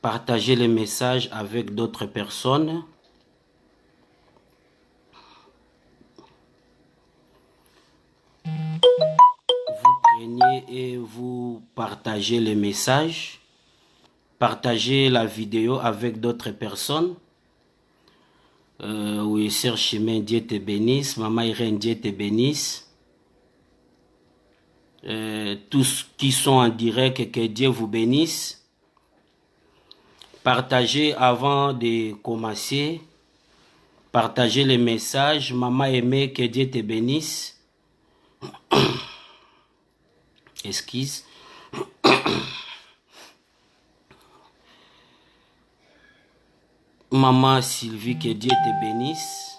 Partagez les messages avec d'autres personnes. Vous prenez et vous partagez les messages. Partagez la vidéo avec d'autres personnes. Oui, Sœur Chimène, Dieu te bénisse. Maman Irène, Dieu te bénisse. Tous qui sont en direct, que Dieu vous bénisse. Partagez avant de commencer. Partagez les messages. Maman aimée, que Dieu te bénisse. Esquisse. Maman Sylvie, que Dieu te bénisse.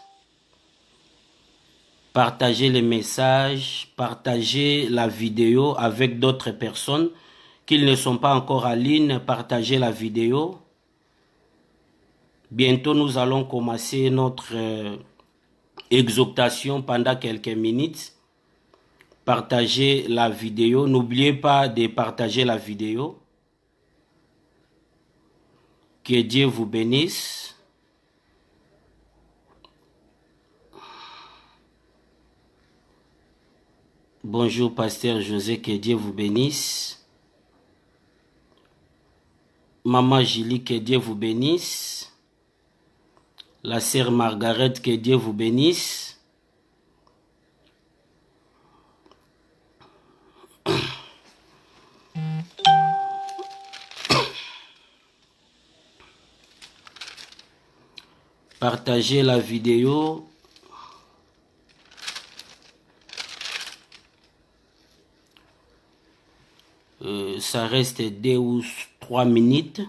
Partagez les messages, partagez la vidéo avec d'autres personnes qui ne sont pas encore en ligne. Partagez la vidéo. Bientôt, nous allons commencer notre exhortation pendant quelques minutes. Partagez la vidéo. N'oubliez pas de partager la vidéo. Que Dieu vous bénisse. Bonjour, Pasteur José, que Dieu vous bénisse. Maman Julie, que Dieu vous bénisse. La sœur Margaret, que Dieu vous bénisse. Partagez la vidéo. Ça reste 2 ou 3 minutes.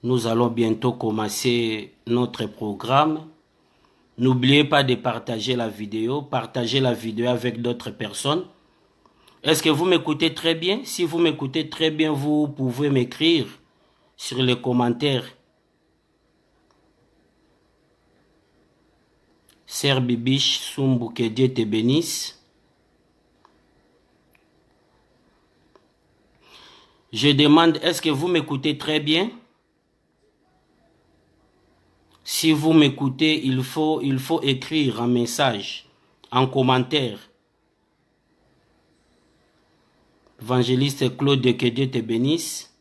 Nous allons bientôt commencer notre programme. N'oubliez pas de partager la vidéo. Partagez la vidéo avec d'autres personnes. Est-ce que vous m'écoutez très bien? Si vous m'écoutez très bien, vous pouvez m'écrire sur les commentaires. Sœur Bibiche Sumbu, que Dieu te bénisse. Je demande, est-ce que vous m'écoutez très bien? Si vous m'écoutez, il faut écrire un message, en commentaire. Évangéliste Claude, que Dieu te bénisse.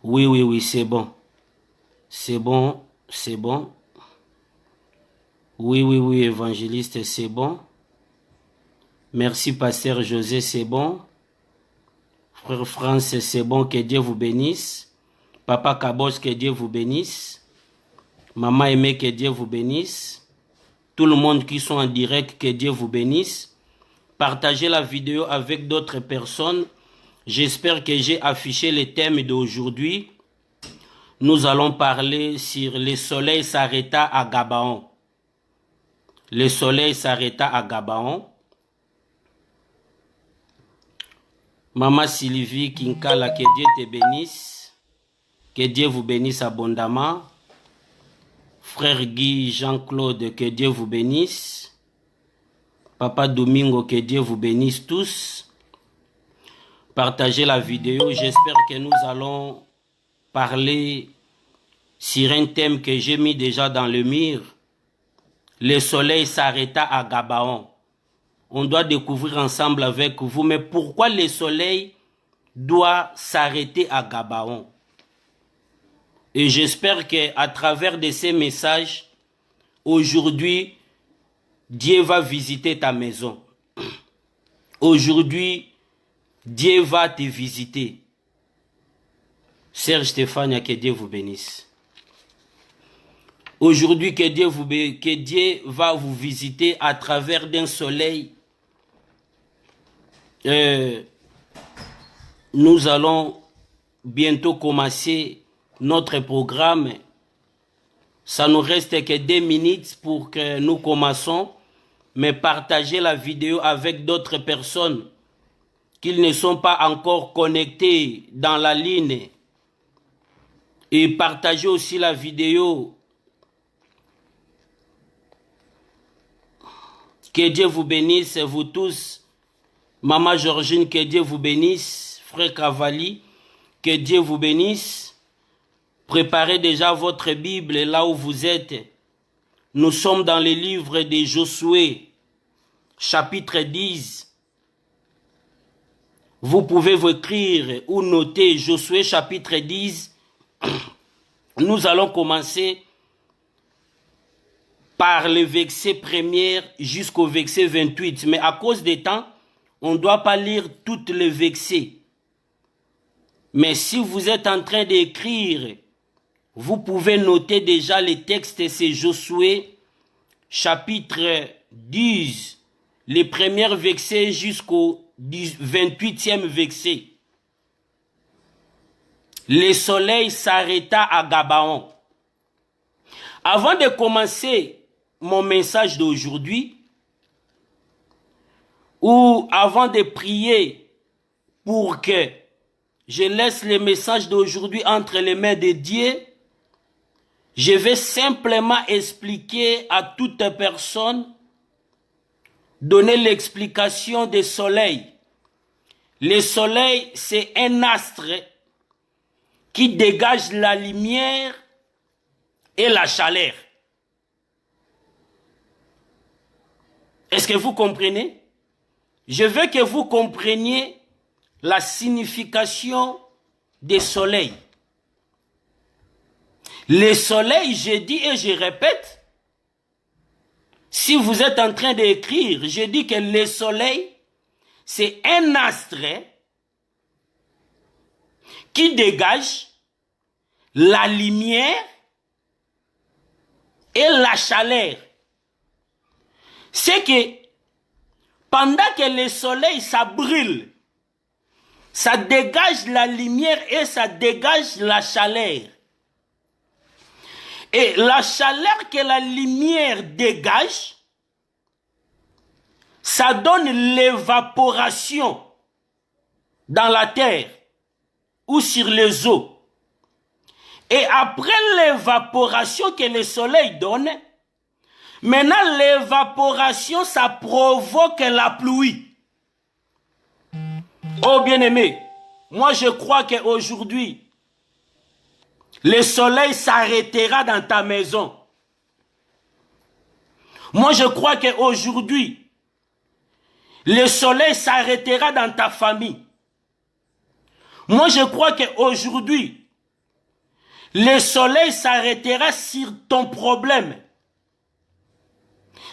Oui, c'est bon. C'est bon, c'est bon. Oui, évangéliste, c'est bon. Merci, Pasteur José, c'est bon. Frère France, c'est bon, que Dieu vous bénisse. Papa Kabos, que Dieu vous bénisse. Maman aimée, que Dieu vous bénisse. Tout le monde qui sont en direct, que Dieu vous bénisse. Partagez la vidéo avec d'autres personnes. J'espère que j'ai affiché les thèmes d'aujourd'hui. Nous allons parler sur le soleil s'arrêta à Gabaon. Le soleil s'arrêta à Gabaon. Maman Sylvie Kinkala, que Dieu te bénisse. Que Dieu vous bénisse abondamment. Frère Guy Jean-Claude, que Dieu vous bénisse. Papa Domingo, que Dieu vous bénisse tous. Partagez la vidéo. J'espère que nous allons parler sur un thème que j'ai mis déjà dans le mur. Le soleil s'arrêta à Gabaon. On doit découvrir ensemble avec vous, mais pourquoi le soleil doit s'arrêter à Gabaon? Et j'espère qu'à travers de ces messages, aujourd'hui, Dieu va visiter ta maison. Aujourd'hui, Dieu va te visiter. Serge Stéphane, que Dieu vous bénisse. Aujourd'hui, que Dieu va vous visiter à travers d'un soleil. Nous allons bientôt commencer notre programme. Ça nous reste que 2 minutes pour que nous commençons. Mais partagez la vidéo avec d'autres personnes qui ne sont pas encore connectés dans la ligne. Et partagez aussi la vidéo Que Dieu vous bénisse, vous tous. Maman Georgine, que Dieu vous bénisse. Frère Cavalli, que Dieu vous bénisse. Préparez déjà votre Bible là où vous êtes. Nous sommes dans le livre de Josué, chapitre 10. Vous pouvez vous écrire ou noter Josué chapitre 10. Nous allons commencer par le verset 1er jusqu'au verset 28. Mais à cause des temps, on ne doit pas lire toutes les versets. Mais si vous êtes en train d'écrire, vous pouvez noter déjà les textes. C'est Josué chapitre 10, les premiers versets jusqu'au 28e verset. Le soleil s'arrêta à Gabaon. Avant de commencer mon message d'aujourd'hui, ou avant de prier pour que je laisse le message d'aujourd'hui entre les mains de Dieu, je vais simplement expliquer à toute personne, donner l'explication du soleil. Le soleil, c'est un astre qui dégage la lumière et la chaleur. Est-ce que vous comprenez? Je veux que vous compreniez la signification du soleil. Le soleil, je dis et je répète, si vous êtes en train d'écrire, je dis que le soleil, c'est un astre qui dégage la lumière et la chaleur. C'est que pendant que le soleil, ça brûle, ça dégage la lumière et ça dégage la chaleur. Et la chaleur que la lumière dégage, ça donne l'évaporation dans la terre ou sur les eaux. Et après l'évaporation que le soleil donne, maintenant l'évaporation, ça provoque la pluie. Oh bien-aimé, moi je crois qu'aujourd'hui, le soleil s'arrêtera dans ta maison. Moi je crois qu'aujourd'hui, le soleil s'arrêtera dans ta famille. Moi je crois qu'aujourd'hui, le soleil s'arrêtera sur ton problème.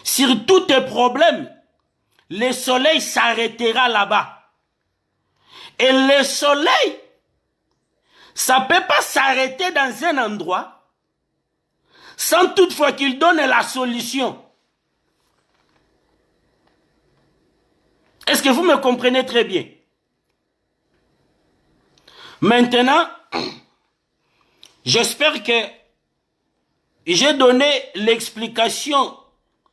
Sur tous tes problèmes, le soleil s'arrêtera là-bas. Et le soleil, ça ne peut pas s'arrêter dans un endroit sans toutefois qu'il donne la solution. Est-ce que vous me comprenez très bien? Maintenant, j'espère que j'ai donné l'explication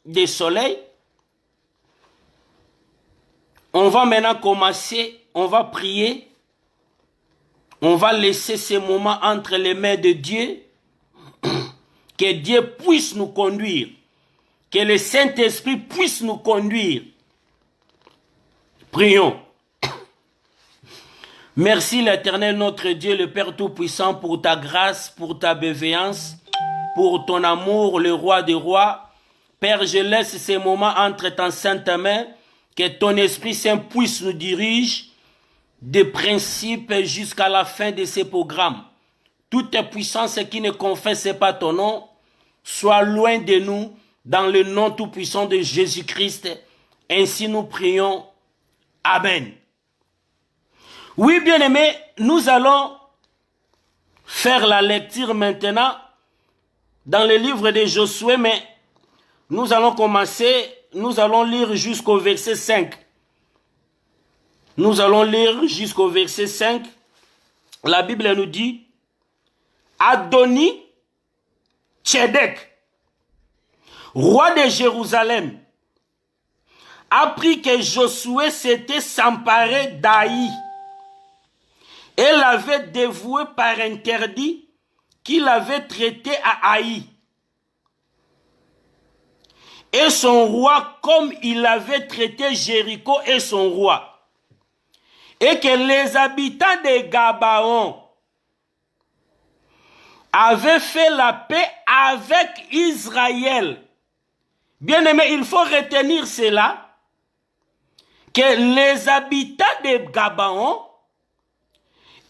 des soleils. On va maintenant commencer, on va prier. On va laisser ces moments entre les mains de Dieu. Que Dieu puisse nous conduire. Que le Saint-Esprit puisse nous conduire. Prions. Merci l'Éternel notre Dieu, le Père Tout-Puissant, pour ta grâce, pour ta bienveillance, pour ton amour, le Roi des Rois. Père, je laisse ces moments entre ta sainte main. Que ton Esprit Saint puisse nous diriger des principes jusqu'à la fin de ces programmes. Toute puissance qui ne confesse pas ton nom, soit loin de nous, dans le nom tout-puissant de Jésus-Christ. Ainsi nous prions. Amen. Oui, bien-aimés, nous allons faire la lecture maintenant dans le livre de Josué, mais nous allons commencer, nous allons lire jusqu'au verset 5. Nous allons lire jusqu'au verset 5. La Bible nous dit, Adoni Tchédek, roi de Jérusalem, apprit que Josué s'était s'emparé d'Aï et l'avait dévoué par interdit qu'il avait traité à Aï. et son roi comme il avait traité Jéricho et son roi. Et que les habitants de Gabaon avaient fait la paix avec Israël. Bien aimé, il faut retenir cela, que les habitants de Gabaon,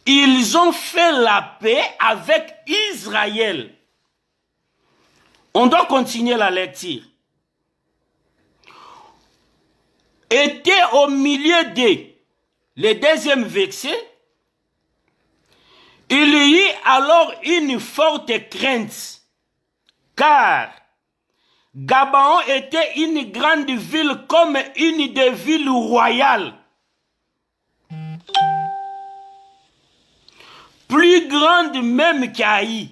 ils ont fait la paix avec Israël. On doit continuer la lecture. Était au milieu d'eux, le deuxième verset, il y eut alors une forte crainte, car Gabaon était une grande ville comme une des villes royales, plus grande même qu'Aï.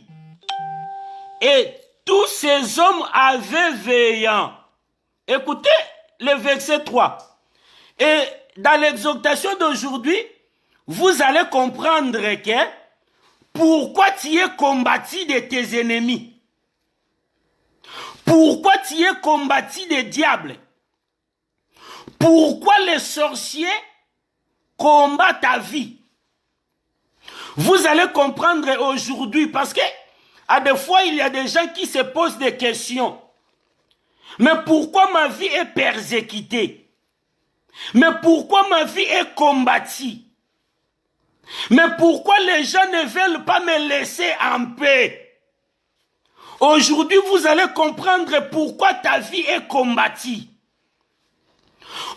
Et tous ces hommes avaient veillant. Écoutez le verset 3. Et dans l'exhortation d'aujourd'hui, vous allez comprendre que pourquoi tu es combattu de tes ennemis. Pourquoi tu es combattu des diables. Pourquoi les sorciers combattent ta vie. Vous allez comprendre aujourd'hui parce que à des fois il y a des gens qui se posent des questions. Mais pourquoi ma vie est persécutée? Mais pourquoi ma vie est combattue? Mais pourquoi les gens ne veulent pas me laisser en paix? Aujourd'hui, vous allez comprendre pourquoi ta vie est combattue.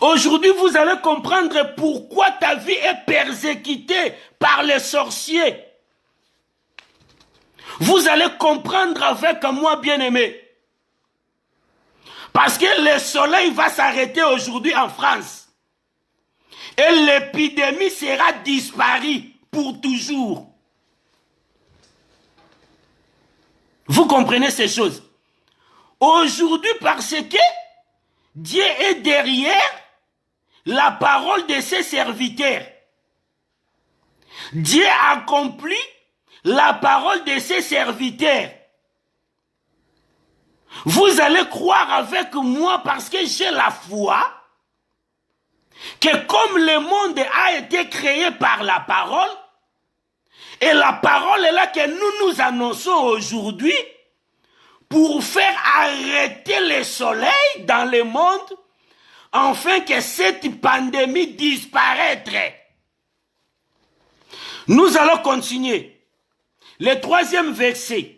Aujourd'hui, vous allez comprendre pourquoi ta vie est persécutée par les sorciers. Vous allez comprendre avec moi, bien-aimé. Parce que le soleil va s'arrêter aujourd'hui en France. Et l'épidémie sera disparue pour toujours. Vous comprenez ces choses? Aujourd'hui, parce que Dieu est derrière la parole de ses serviteurs. Dieu accomplit la parole de ses serviteurs. Vous allez croire avec moi parce que j'ai la foi que comme le monde a été créé par la parole, et la parole est là que nous nous annonçons aujourd'hui pour faire arrêter le soleil dans le monde, afin que cette pandémie disparaisse. Nous allons continuer. Le troisième verset.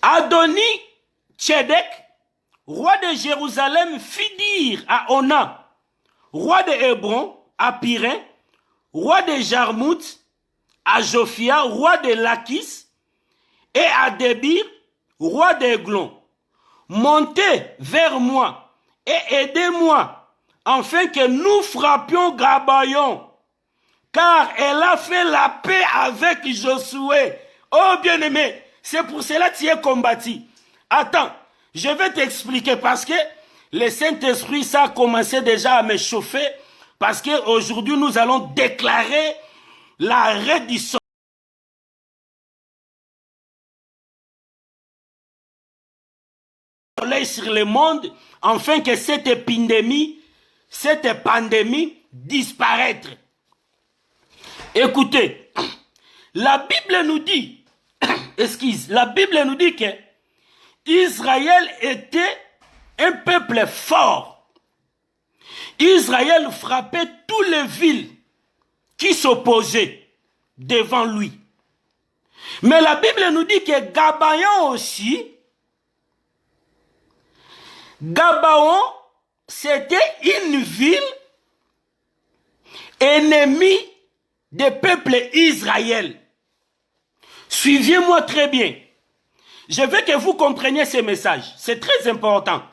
Adoni-Tchédek, roi de Jérusalem, fit dire à Ona, roi de Hébron, à Pyrin, roi de Jarmout, à Jophia, roi de Lakis, et à Débir, roi d'Aiglon, montez vers moi et aidez-moi, afin que nous frappions Gabaon, car elle a fait la paix avec Josué. Oh bien-aimé, c'est pour cela que tu es combattu. Attends, je vais t'expliquer parce que le Saint-Esprit, ça a commencé déjà à me chauffer, parce qu'aujourd'hui nous allons déclarer l'arrêt du soleil sur le monde, afin que cette pandémie disparaisse. Écoutez, la Bible nous dit, la Bible nous dit que Israël était un peuple fort. Israël frappait toutes les villes qui s'opposaient devant lui. Mais la Bible nous dit que Gabaon aussi, Gabaon, c'était une ville ennemie des peuples Israël. Suivez-moi très bien. Je veux que vous compreniez ces messages. C'est très important.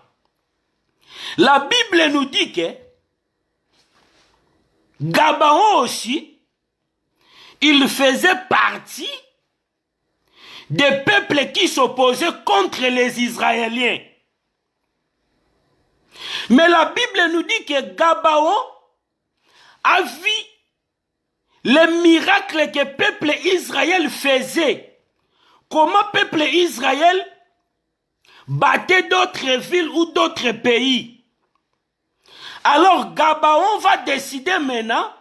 La Bible nous dit que Gabaon aussi, il faisait partie des peuples qui s'opposaient contre les Israéliens. Mais la Bible nous dit que Gabaon a vu les miracles que le peuple Israël faisait. Comment le peuple Israël battait d'autres villes ou d'autres pays. Alors Gabaon va décider maintenant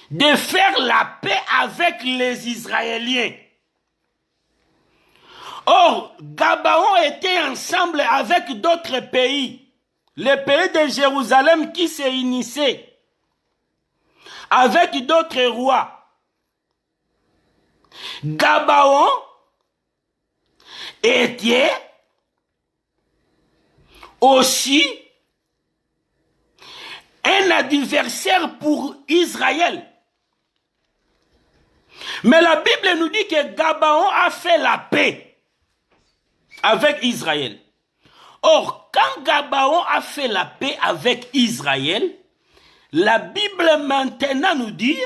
de faire la paix avec les Israéliens. Or, Gabaon était ensemble avec d'autres pays. Les pays de Jérusalem qui se unissaient avec d'autres rois. Gabaon était aussi un adversaire pour Israël. Mais la Bible nous dit que Gabaon a fait la paix avec Israël. Or, quand Gabaon a fait la paix avec Israël, la Bible maintenant nous dit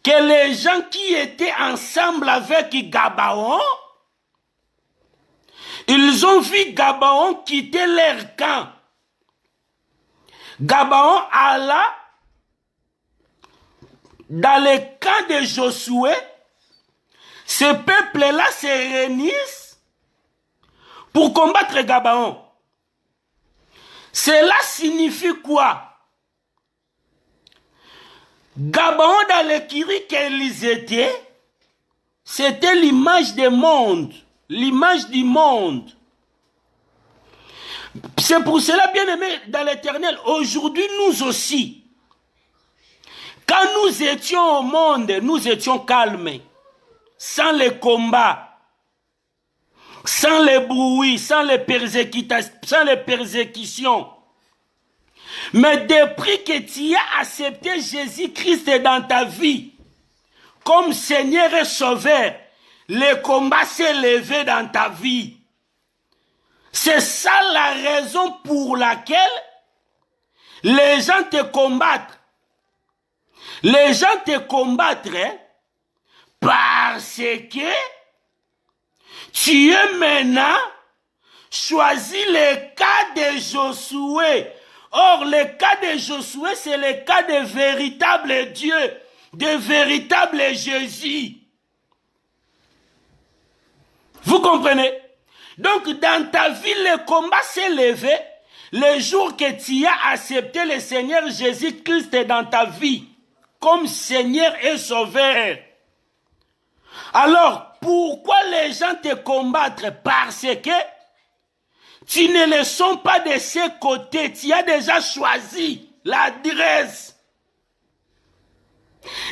que les gens qui étaient ensemble avec Gabaon, ils ont vu Gabaon quitter leur camp. Gabaon alla dans le camp de Josué. Ce peuple-là se réunissent pour combattre Gabaon. Cela signifie quoi? Gabaon dans l'écurie qu'ils étaient, c'était l'image du monde. L'image du monde. C'est pour cela, bien aimé dans l'Éternel, aujourd'hui nous aussi, quand nous étions au monde, nous étions calmes, sans les combats, sans les bruits, sans les persécutions. Mais depuis que tu as accepté Jésus-Christ dans ta vie, comme Seigneur et Sauveur, le combat s'est levé dans ta vie. C'est ça la raison pour laquelle les gens te combattent. Les gens te combattent parce que tu es maintenant choisi le cas de Josué. Or, le cas de Josué, c'est le cas de véritable Dieu, de véritable Jésus. Vous comprenez? Donc, dans ta vie, le combat s'est levé le jour que tu as accepté le Seigneur Jésus-Christ dans ta vie comme Seigneur et Sauveur. Alors, pourquoi les gens te combattent? Parce que tu ne le sens pas de ce côté. Tu as déjà choisi l'adresse.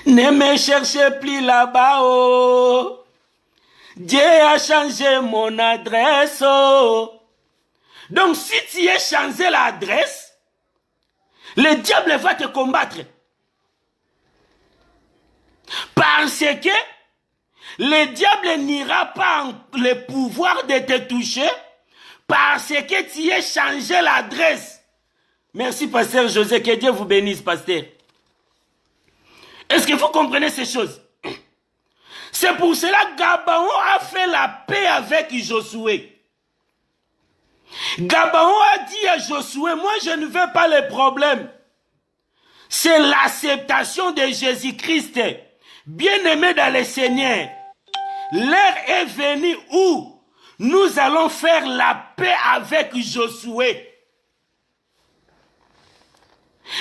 Ne me cherchez plus là-bas, oh. Dieu a changé mon adresse, oh. Donc, si tu as changé l'adresse, le diable va te combattre. Parce que le diable n'ira pas en le pouvoir de te toucher parce que tu as changé l'adresse. Merci, pasteur José, que Dieu vous bénisse, pasteur. Est-ce que vous comprenez ces choses? C'est pour cela que Gabaon a fait la paix avec Josué. Gabaon a dit à Josué, moi je ne veux pas les problèmes. C'est l'acceptation de Jésus-Christ. Bien-aimé dans le Seigneur, l'heure est venue où nous allons faire la paix avec Josué.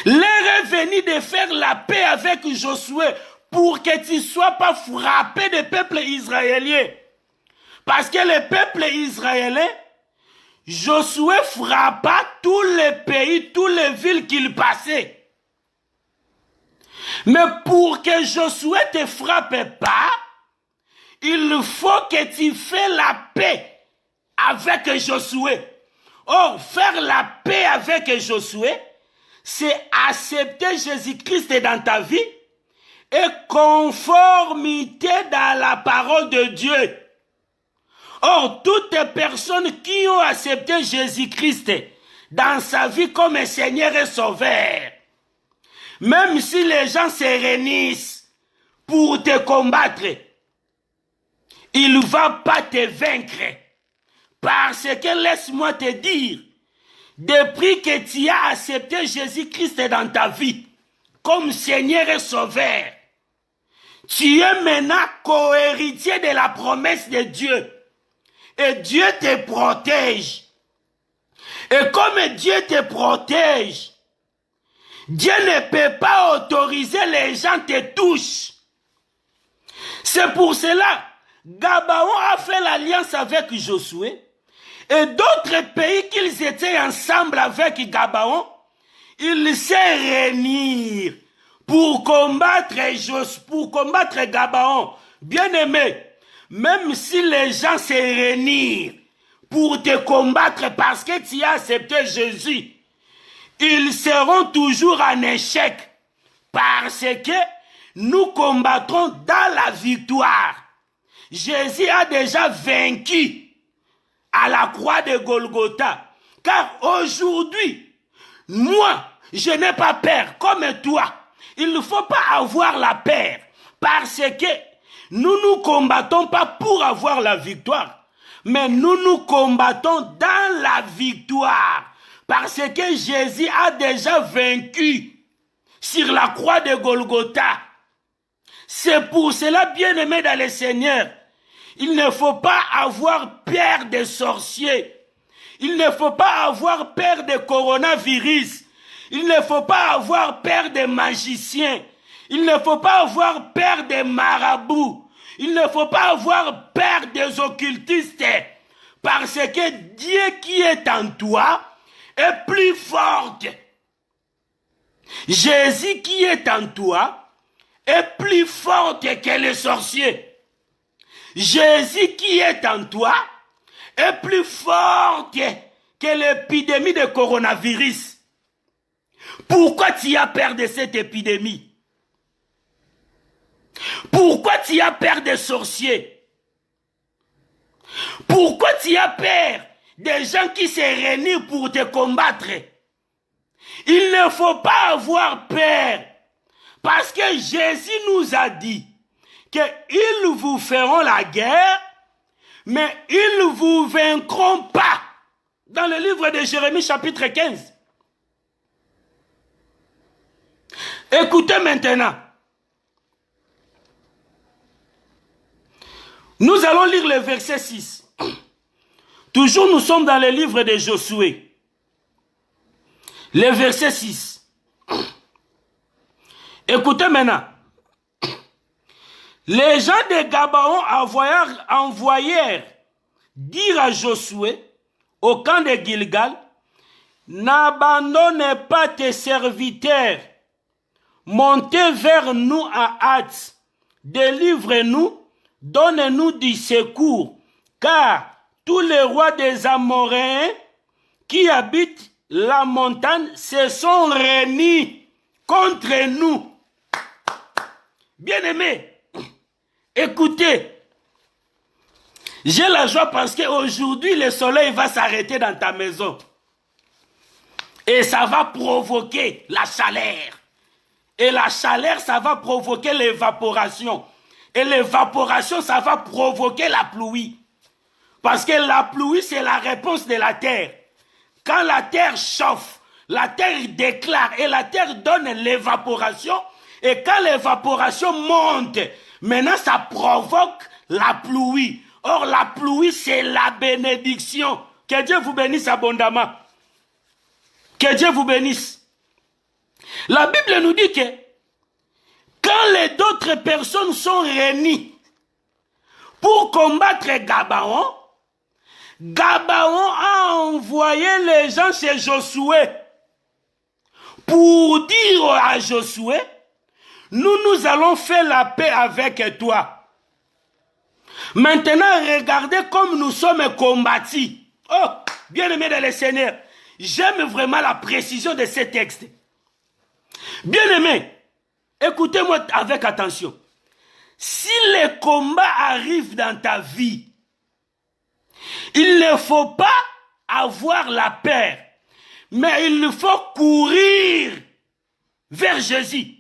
L'heure est venue de faire la paix avec Josué pour que tu ne sois pas frappé des peuples israéliens. Parce que le peuple israélien, Josué frappa tous les pays, toutes les villes qu'il passait. Mais pour que Josué ne te frappe pas, il faut que tu fasses la paix avec Josué. Or, faire la paix avec Josué, c'est accepter Jésus-Christ dans ta vie et conformité dans la parole de Dieu. Or, toutes les personnes qui ont accepté Jésus-Christ dans sa vie comme Seigneur et Sauveur, même si les gens se réunissent pour te combattre, il ne va pas te vaincre. Parce que laisse-moi te dire, depuis que tu as accepté Jésus-Christ dans ta vie, comme Seigneur et Sauveur, tu es maintenant co-héritier de la promesse de Dieu. et Dieu te protège. Et comme Dieu te protège, Dieu ne peut pas autoriser les gens te touchent. C'est pour cela, Gabaon a fait l'alliance avec Josué. Et d'autres pays qu'ils étaient ensemble avec Gabaon, ils se réunirent pour combattre Gabaon. Bien aimé, même si les gens se réunissent pour te combattre parce que tu as accepté Jésus, ils seront toujours en échec parce que nous combattrons dans la victoire. Jésus a déjà vaincu à la croix de Golgotha. Car aujourd'hui, moi, je n'ai pas peur comme toi. Il ne faut pas avoir la peur parce que nous ne combattons pas pour avoir la victoire, mais nous combattons dans la victoire parce que Jésus a déjà vaincu sur la croix de Golgotha. C'est pour cela, bien-aimés dans le Seigneur, il ne faut pas avoir peur des sorciers. Il ne faut pas avoir peur des coronavirus. Il ne faut pas avoir peur des magiciens. Il ne faut pas avoir peur des marabouts. Il ne faut pas avoir peur des occultistes. Parce que Dieu qui est en toi est plus fort. Jésus qui est en toi est plus fort que les sorciers. Jésus qui est en toi est plus fort que l'épidémie de coronavirus. Pourquoi tu as peur de cette épidémie? Pourquoi tu as peur des sorciers? Pourquoi tu as peur des gens qui se réunissent pour te combattre? Il ne faut pas avoir peur parce que Jésus nous a dit qu'ils vous feront la guerre, mais ils ne vous vaincront pas. Dans le livre de Jérémie chapitre 15. Écoutez maintenant. Nous allons lire le verset 6. Toujours nous sommes dans le livre de Josué. Le verset 6. Écoutez maintenant. Les gens de Gabaon envoyèrent dire à Josué, au camp de Gilgal, n'abandonne pas tes serviteurs, montez vers nous à Hats, délivre-nous, donne-nous du secours, car tous les rois des Amoréens qui habitent la montagne se sont réunis contre nous. Bien-aimés, écoutez, j'ai la joie parce qu'aujourd'hui, le soleil va s'arrêter dans ta maison. Et ça va provoquer la chaleur. Et la chaleur, ça va provoquer l'évaporation. Et l'évaporation, ça va provoquer la pluie. Parce que la pluie, c'est la réponse de la terre. Quand la terre chauffe, la terre déclare et la terre donne l'évaporation. Et quand l'évaporation monte, maintenant ça provoque la pluie. Or, la pluie, c'est la bénédiction. Que Dieu vous bénisse abondamment. Que Dieu vous bénisse. La Bible nous dit que quand les d'autres personnes sont réunies pour combattre Gabaon, Gabaon a envoyé les gens chez Josué pour dire à Josué, nous allons faire la paix avec toi. Maintenant, regardez comme nous sommes combattus. Oh, bien-aimés dans le Seigneur, j'aime vraiment la précision de ces textes. Bien-aimés, écoutez-moi avec attention. Si les combats arrivent dans ta vie, il ne faut pas avoir la peur, mais il faut courir vers Jésus.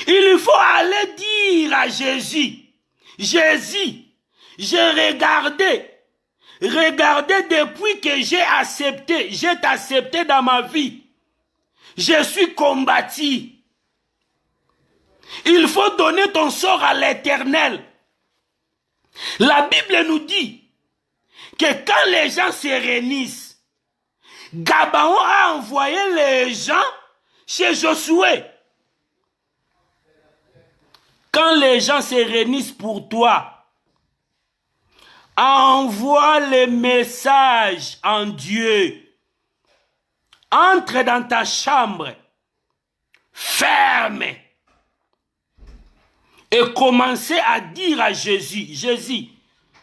Il faut aller dire à Jésus, Jésus, j'ai regardé depuis que j'ai accepté dans ma vie, je suis combattu. Il faut donner ton sort à l'Éternel. La Bible nous dit que quand les gens se réunissent, Gabaon a envoyé les gens chez Josué. Quand les gens se réunissent pour toi, envoie les messages en Dieu. Entre dans ta chambre, ferme, et commencez à dire à Jésus, Jésus,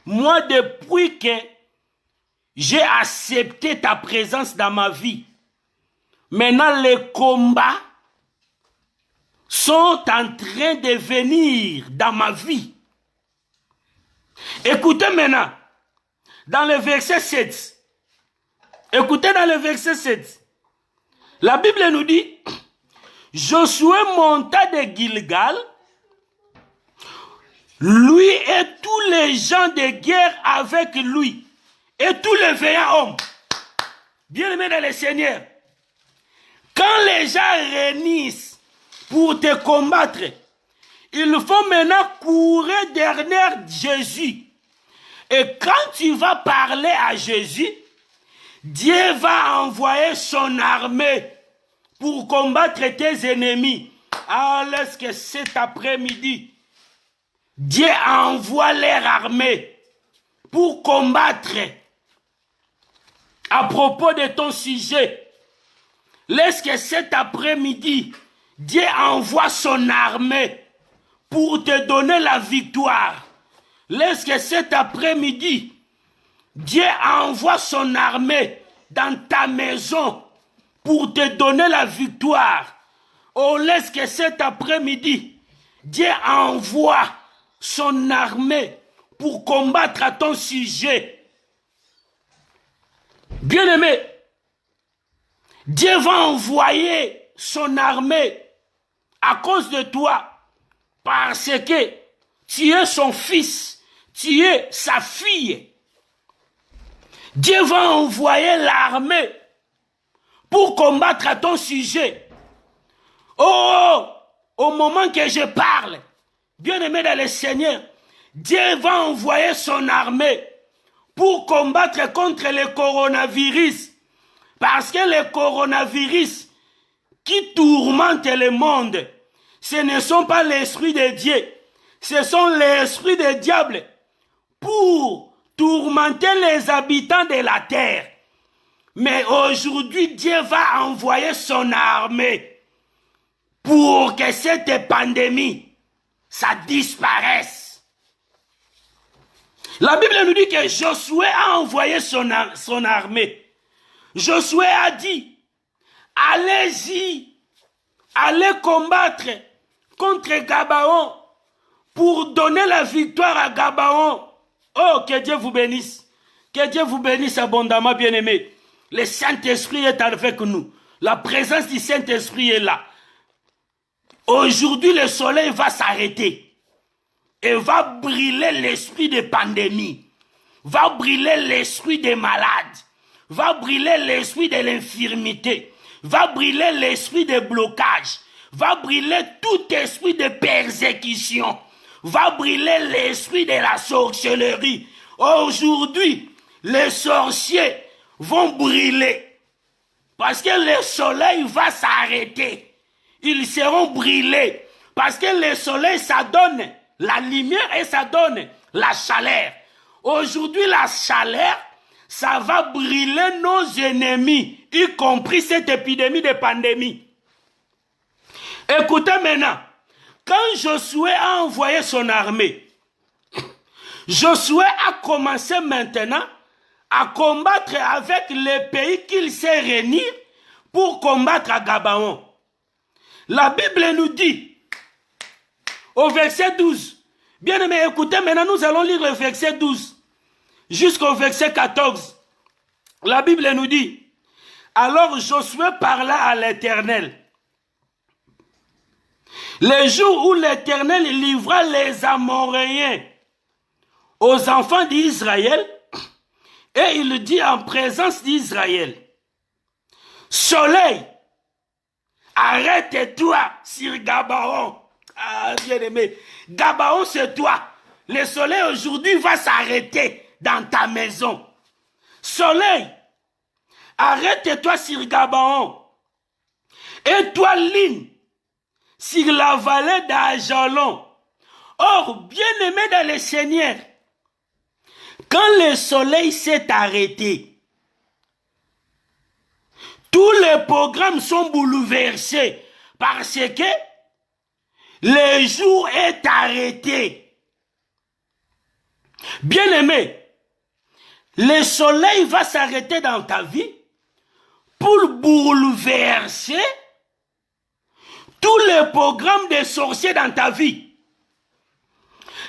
moi depuis que j'ai accepté ta présence dans ma vie, maintenant les combats sont en train de venir dans ma vie. Écoutez maintenant, dans le verset 7, écoutez dans le verset 7, la Bible nous dit, Josué monta de Gilgal, lui et tous les gens de guerre avec lui, et tous les vaillants hommes. Bien-aimés dans le Seigneur, quand les gens réunissent pour te combattre, il faut maintenant courir derrière Jésus. Et quand tu vas parler à Jésus, Dieu va envoyer son armée pour combattre tes ennemis. Alors que cet après-midi, Dieu envoie leur armée pour combattre. À propos de ton sujet, laisse que cet après-midi, Dieu envoie son armée pour te donner la victoire. Laisse que cet après-midi, Dieu envoie son armée dans ta maison pour te donner la victoire. Oh, laisse que cet après-midi, Dieu envoie son armée pour combattre à ton sujet. Bien-aimé, Dieu va envoyer son armée à cause de toi, parce que tu es son fils, tu es sa fille. Dieu va envoyer l'armée pour combattre à ton sujet. Oh, au moment que je parle, bien-aimé dans le Seigneur, Dieu va envoyer son armée pour combattre contre le coronavirus. Parce que le coronavirus qui tourmente le monde, ce ne sont pas l'esprit de Dieu, ce sont l'esprit du diable pour tourmenter les habitants de la terre. Mais aujourd'hui, Dieu va envoyer son armée pour que cette pandémie, ça disparaisse. La Bible nous dit que Josué a envoyé son armée. Josué a dit, allez-y, allez combattre contre Gabaon pour donner la victoire à Gabaon. Oh, que Dieu vous bénisse. Que Dieu vous bénisse abondamment, bien-aimés. Le Saint-Esprit est avec nous. La présence du Saint-Esprit est là. Aujourd'hui, le soleil va s'arrêter et va brûler l'esprit de pandémie, va brûler l'esprit des malades, va brûler l'esprit de l'infirmité, va brûler l'esprit de blocage, va brûler tout esprit de persécution, va brûler l'esprit de la sorcellerie. Aujourd'hui, les sorciers vont brûler parce que le soleil va s'arrêter. Ils seront brûlés parce que le soleil, ça donne la lumière et ça donne la chaleur. Aujourd'hui, la chaleur, ça va brûler nos ennemis, y compris cette épidémie de pandémie. Écoutez maintenant, quand Josué a envoyé son armée, Josué a commencé maintenant à combattre avec les pays qu'il s'est réunis pour combattre à Gabaon. La Bible nous dit, au verset 12, bien aimé, écoutez, maintenant nous allons lire le verset 12 jusqu'au verset 14. La Bible nous dit, alors Josué parla à l'Éternel. Le jour où l'Éternel livra les Amoréens aux enfants d'Israël, et il dit en présence d'Israël, soleil, arrête-toi sur Gabaon. Ah, bien aimé, Gabaon c'est toi. le soleil aujourd'hui va s'arrêter dans ta maison. Soleil, arrête-toi sur Gabaon. Et toi, Lynn, sur la vallée d'Ajalon. Or, bien-aimé dans le Seigneur, quand le soleil s'est arrêté, tous les programmes sont bouleversés parce que le jour est arrêté. Bien-aimé, le soleil va s'arrêter dans ta vie pour bouleverser tous les programmes des sorciers dans ta vie.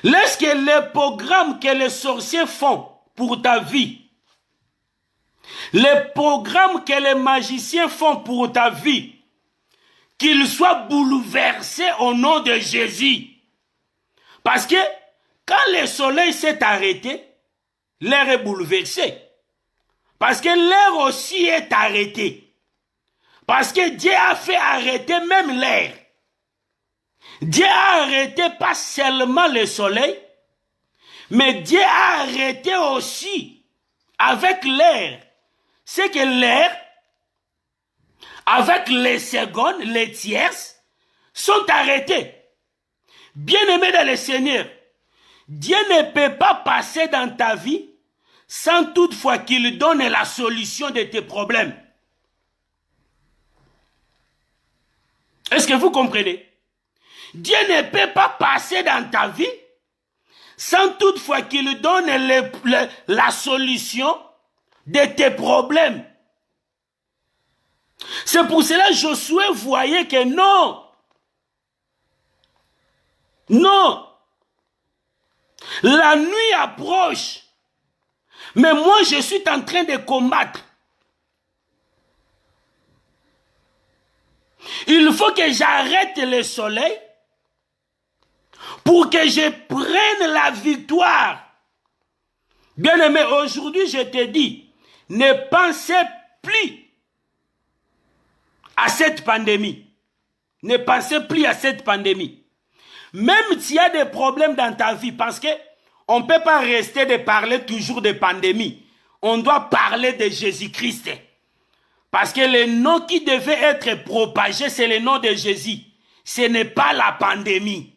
Lorsque les programmes que les sorciers font pour ta vie, les programmes que les magiciens font pour ta vie, qu'ils soient bouleversés au nom de Jésus. Parce que quand le soleil s'est arrêté, l'air est bouleversé. Parce que l'air aussi est arrêté. Parce que Dieu a fait arrêter même l'air. Dieu a arrêté pas seulement le soleil, mais Dieu a arrêté aussi avec l'air. C'est que l'air, avec les secondes, les tierces, sont arrêtés. Bien-aimé dans le Seigneur, Dieu ne peut pas passer dans ta vie sans toutefois qu'il donne la solution de tes problèmes. Est-ce que vous comprenez? Dieu ne peut pas passer dans ta vie sans toutefois qu'il donne la solution de tes problèmes. C'est pour cela que Josué voyait que non. Non. La nuit approche. Mais moi, je suis en train de combattre. Il faut que j'arrête le soleil pour que je prenne la victoire. Bien-aimé, aujourd'hui, je te dis, ne pensez plus à cette pandémie. Ne pensez plus à cette pandémie. Même s'il y a des problèmes dans ta vie, parce que on ne peut pas rester de parler toujours de pandémie. On doit parler de Jésus-Christ. Parce que le nom qui devait être propagé, c'est le nom de Jésus. Ce n'est pas la pandémie.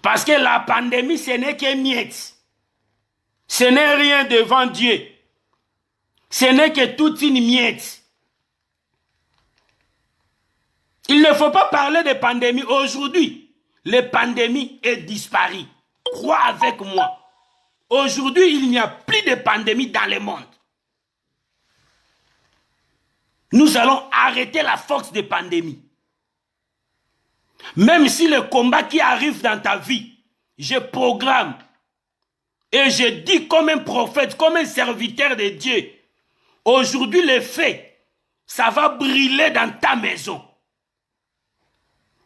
Parce que la pandémie, ce n'est que miettes. Ce n'est rien devant Dieu. Ce n'est que toute une miette. Il ne faut pas parler de pandémie. Aujourd'hui, la pandémie est disparue. Crois avec moi. Aujourd'hui, il n'y a plus de pandémie dans le monde. Nous allons arrêter la force de pandémie. Même si le combat qui arrive dans ta vie, je programme et je dis comme un prophète, comme un serviteur de Dieu, aujourd'hui le feu, ça va brûler dans ta maison.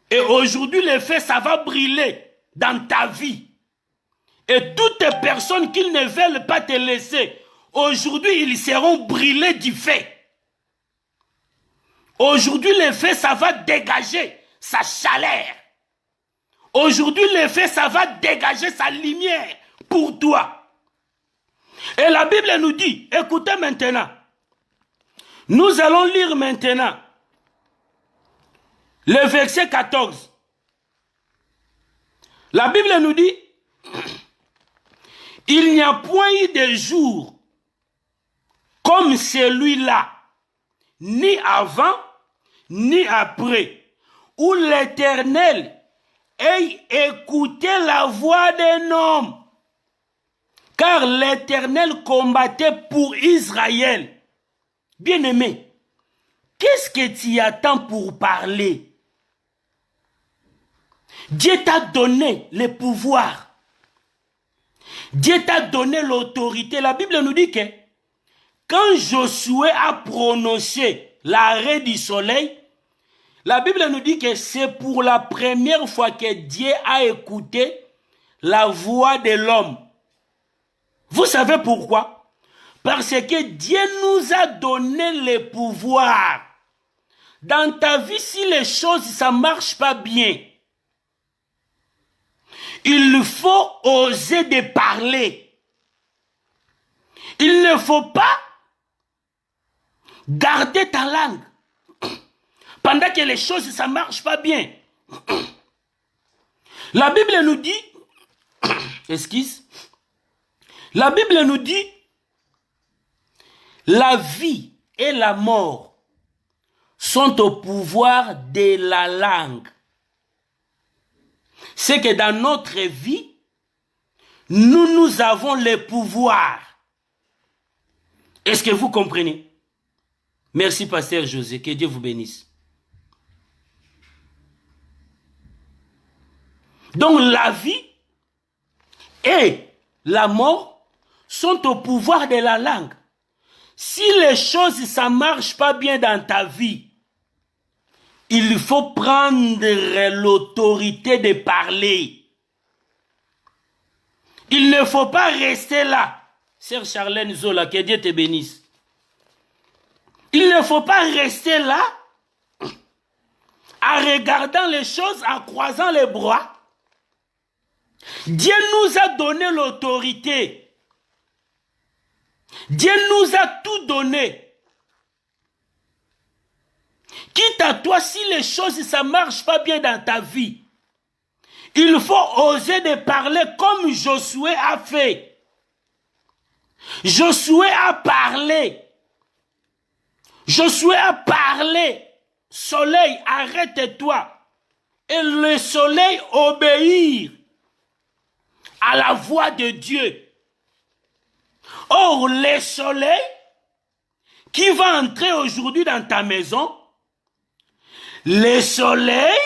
Et aujourd'hui le feu, ça va brûler dans ta vie. Et toutes les personnes qui ne veulent pas te laisser, aujourd'hui ils seront brûlés du feu. Aujourd'hui, le feu, ça va dégager sa chaleur. Aujourd'hui, le feu, ça va dégager sa lumière pour toi. Et la Bible nous dit, écoutez maintenant, nous allons lire maintenant le verset 14. La Bible nous dit, il n'y a point eu de jour comme celui-là, ni avant, ni après, où l'Éternel ait écouté la voix d'un homme. Car l'Éternel combattait pour Israël. Bien-aimé, qu'est-ce que tu attends pour parler? Dieu t'a donné le pouvoir. Dieu t'a donné l'autorité. La Bible nous dit que quand Josué a prononcé l'arrêt du soleil, la Bible nous dit que c'est pour la première fois que Dieu a écouté la voix de l'homme. Vous savez pourquoi? Parce que Dieu nous a donné le pouvoir. Dans ta vie, si les choses ne marchent pas bien, Il faut oser de parler. Il ne faut pas garder ta langue pendant que les choses, ça ne marche pas bien. La Bible nous dit, excuse, la Bible nous dit, la vie et la mort sont au pouvoir de la langue. C'est que dans notre vie, nous avons le pouvoir. Est-ce que vous comprenez? Merci, Pasteur José. Que Dieu vous bénisse. Donc la vie et la mort sont au pouvoir de la langue. Si les choses, ça ne marche pas bien dans ta vie, il faut prendre l'autorité de parler. Il ne faut pas rester là. Sœur Charlène Zola, que Dieu te bénisse. Il ne faut pas rester là en regardant les choses, en croisant les bras. Dieu nous a donné l'autorité. Dieu nous a tout donné. Quitte à toi, si les choses, ça ne marche pas bien dans ta vie, il faut oser de parler comme Josué a fait. Josué a parlé. Josué a parlé. Soleil, arrête-toi. Et le soleil obéit à la voix de Dieu. Or, le soleil qui va entrer aujourd'hui dans ta maison, le soleil,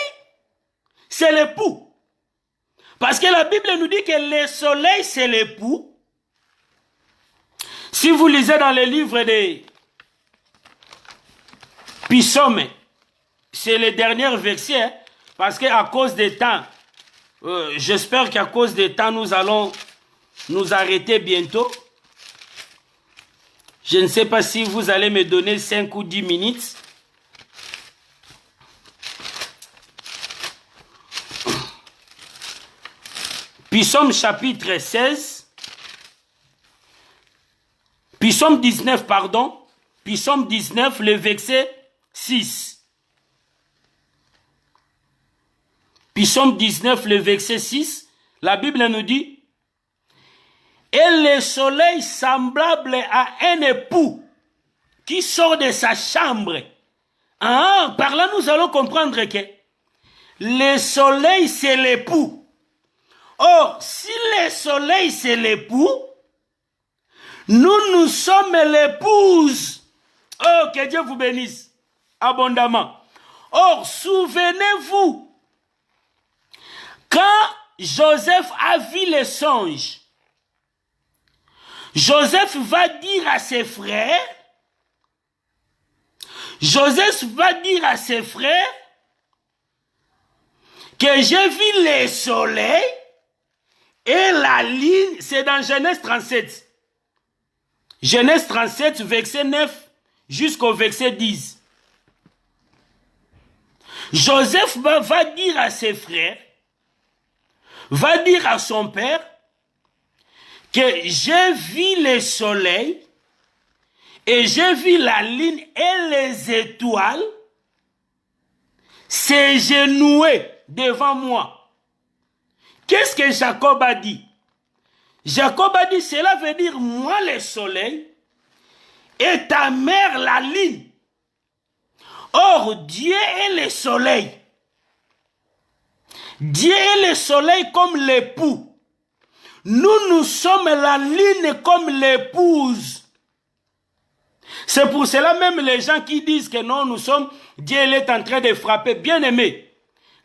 c'est l'époux. Parce que la Bible nous dit que le soleil, c'est l'époux. Si vous lisez dans les livres des Psaumes, c'est le dernier verset, hein, parce qu'à cause des temps, j'espère qu'à cause des temps, nous allons nous arrêter bientôt. Je ne sais pas si vous allez me donner 5 ou 10 minutes. Psaume chapitre 16. Psaume 19, pardon. Psaume 19, le verset 6. Psaume 19, le verset 6. La Bible nous dit: et le soleil semblable à un époux qui sort de sa chambre. Ah, par là, nous allons comprendre que le soleil, c'est l'époux. Or, si le soleil, c'est l'époux, nous sommes l'épouse. Oh, que Dieu vous bénisse abondamment. Or, souvenez-vous, quand Joseph a vu les songes, Joseph va dire à ses frères, que j'ai vu le soleil et la ligne, c'est dans Genèse 37. Genèse 37, verset 9 jusqu'au verset 10. Joseph va dire à ses frères, va dire à son père, que j'ai vu le soleil et j'ai vu la lune et les étoiles s'agenouiller devant moi. Qu'est-ce que Jacob a dit? Jacob a dit, cela veut dire moi le soleil et ta mère la lune. Or, Dieu est le soleil. Dieu est le soleil comme l'époux. Nous sommes la lune comme l'épouse. C'est pour cela même les gens qui disent que non, nous sommes, Dieu est en train de frapper. Bien aimé,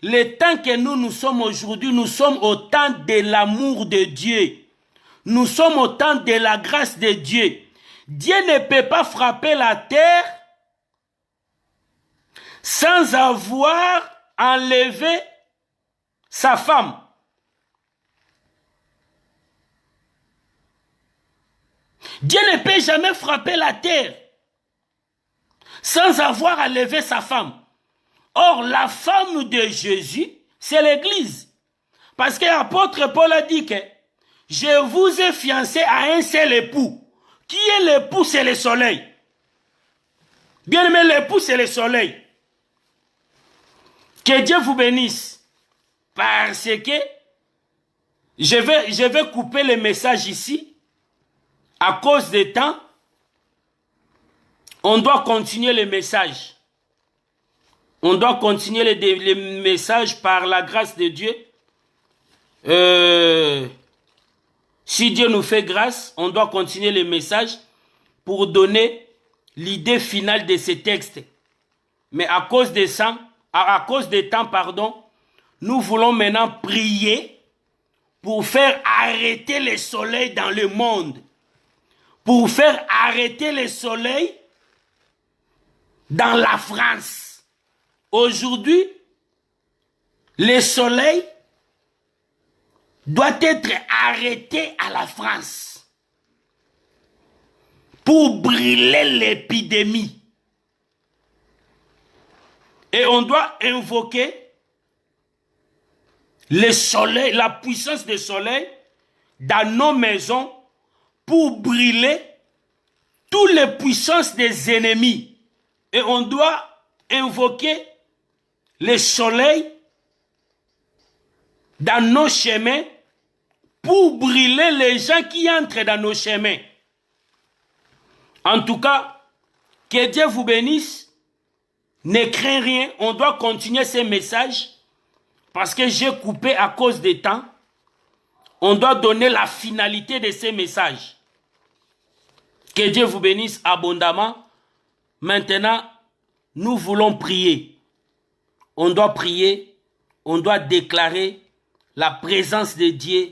le temps que nous sommes aujourd'hui, nous sommes au temps de l'amour de Dieu. Nous sommes au temps de la grâce de Dieu. Dieu ne peut pas frapper la terre sans avoir enlevé sa femme. Dieu ne peut jamais frapper la terre sans avoir enlevé sa femme. Or, la femme de Jésus, c'est l'Église. Parce que l'apôtre Paul a dit que je vous ai fiancé à un seul époux. Qui est l'époux? C'est le soleil. Bien aimé, l'époux, c'est le soleil. Que Dieu vous bénisse. Parce que je vais couper le message ici. À cause du temps, on doit continuer le message. On doit continuer le message par la grâce de Dieu. Si Dieu nous fait grâce, on doit continuer le message pour donner l'idée finale de ce texte. Mais à cause de ça, à cause des temps, pardon, nous voulons maintenant prier pour faire arrêter le soleil dans le monde. Pour faire arrêter le soleil dans la France. Aujourd'hui, le soleil doit être arrêté à la France pour brûler l'épidémie. Et on doit invoquer le soleil, la puissance du soleil dans nos maisons pour brûler toutes les puissances des ennemis. Et on doit invoquer le soleil dans nos chemins pour brûler les gens qui entrent dans nos chemins. En tout cas, que Dieu vous bénisse. Ne crains rien, on doit continuer ces messages parce que j'ai coupé à cause des temps. On doit donner la finalité de ces messages. Que Dieu vous bénisse abondamment. Maintenant, nous voulons prier. On doit prier, on doit déclarer la présence de Dieu.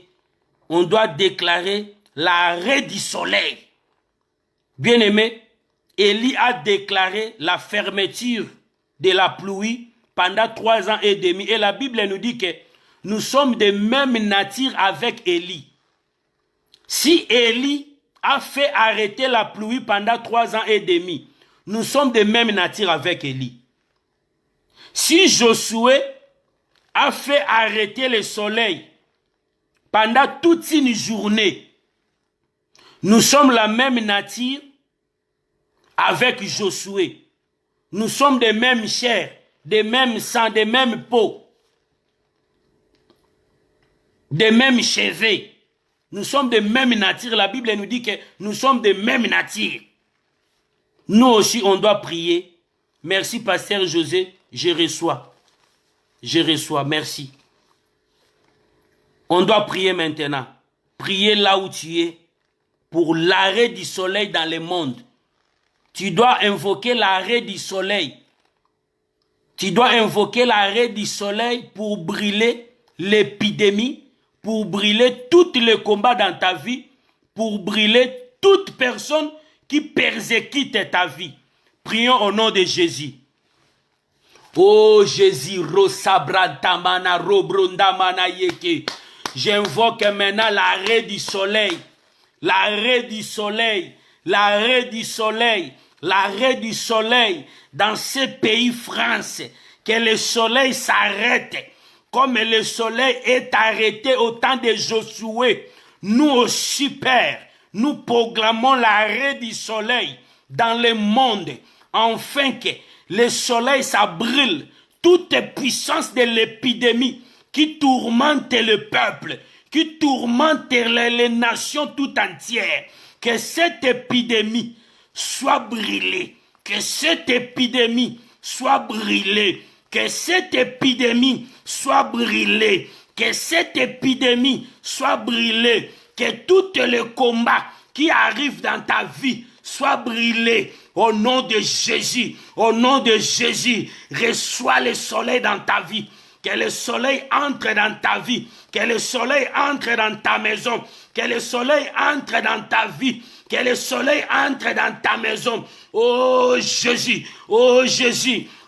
On doit déclarer l'arrêt du soleil. Bien-aimé, Élie a déclaré la fermeture de la pluie pendant 3 ans et demi. Et la Bible nous dit que nous sommes de même nature avec Élie. Si Élie a fait arrêter la pluie pendant 3 ans et demi, nous sommes de même nature avec Élie. Si Josué a fait arrêter le soleil pendant toute une journée, nous sommes la même nature avec Josué. Nous sommes des mêmes chairs, des mêmes sangs, des mêmes peaux, des mêmes cheveux. Nous sommes de même nature. La Bible nous dit que nous sommes de même nature. Nous aussi, on doit prier. Merci, Pasteur José. Je reçois. Je reçois. Merci. On doit prier maintenant. Prier là où tu es pour l'arrêt du soleil dans le monde. Tu dois invoquer l'arrêt du soleil. Tu dois invoquer l'arrêt du soleil pour brûler l'épidémie, pour brûler tous les combats dans ta vie, pour brûler toute personne qui persécute ta vie. Prions au nom de Jésus. Oh Jésus, Rosabratamana, Robrondamana Yeke. J'invoque maintenant l'arrêt du soleil. L'arrêt du soleil. L'arrêt du soleil. L'arrêt du soleil dans ce pays France. Que le soleil s'arrête. Comme le soleil est arrêté au temps de Josué. Nous aussi, Père, nous proclamons l'arrêt du soleil dans le monde. Afin que le soleil ça brûle toute puissance de l'épidémie qui tourmente le peuple, qui tourmente les nations tout entières. Que cette épidémie soit brûlée, que cette épidémie soit brûlée, que cette épidémie soit brûlée, que cette épidémie soit brûlée, que tous les combats qui arrivent dans ta vie soient brûlés. Au nom de Jésus, au nom de Jésus, reçois le soleil dans ta vie. Que le soleil entre dans ta vie, que le soleil entre dans ta maison, que le soleil entre dans ta vie, que le soleil entre dans ta maison. Oh Jésus,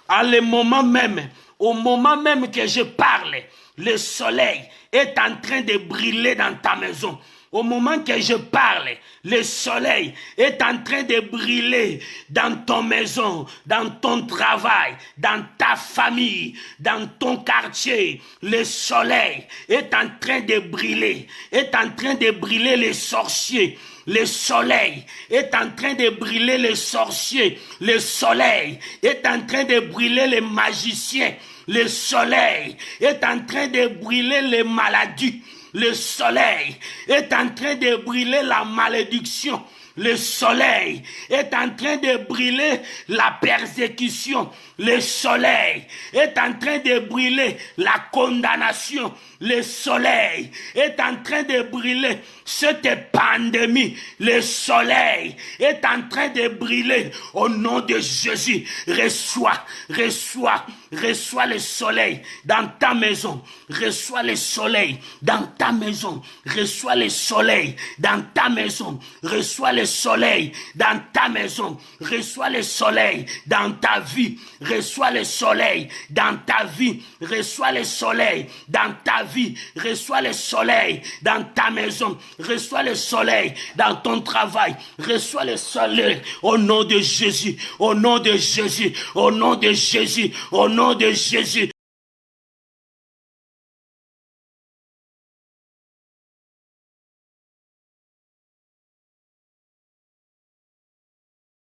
à le moment même, au moment même que je parle, Le soleil est en train de briller dans ta maison. Au moment que je parle, le soleil est en train de briller dans ton maison, dans ton travail, dans ta famille, dans ton quartier. Le soleil est en train de briller, les sorciers. Le soleil est en train de brûler les sorciers. Le soleil est en train de brûler les magiciens. Le soleil est en train de brûler les maladies. Le soleil est en train de brûler la malédiction. Le soleil est en train de brûler la persécution. Le soleil est en train de brûler la condamnation. Le soleil est en train de brûler cette pandémie. Le soleil est en train de brûler au nom de Jésus. Reçois le soleil dans ta maison. Reçois le soleil dans ta maison. Reçois le soleil dans ta maison. Reçois le soleil dans ta maison. Reçois le soleil dans ta vie. Reçois le soleil dans ta vie. Reçois le soleil dans ta vie. Reçois le soleil dans ta maison. Reçois le soleil dans ton travail. Reçois le soleil au nom de Jésus. Au nom de Jésus. Au nom de Jésus. Au nom de Jésus.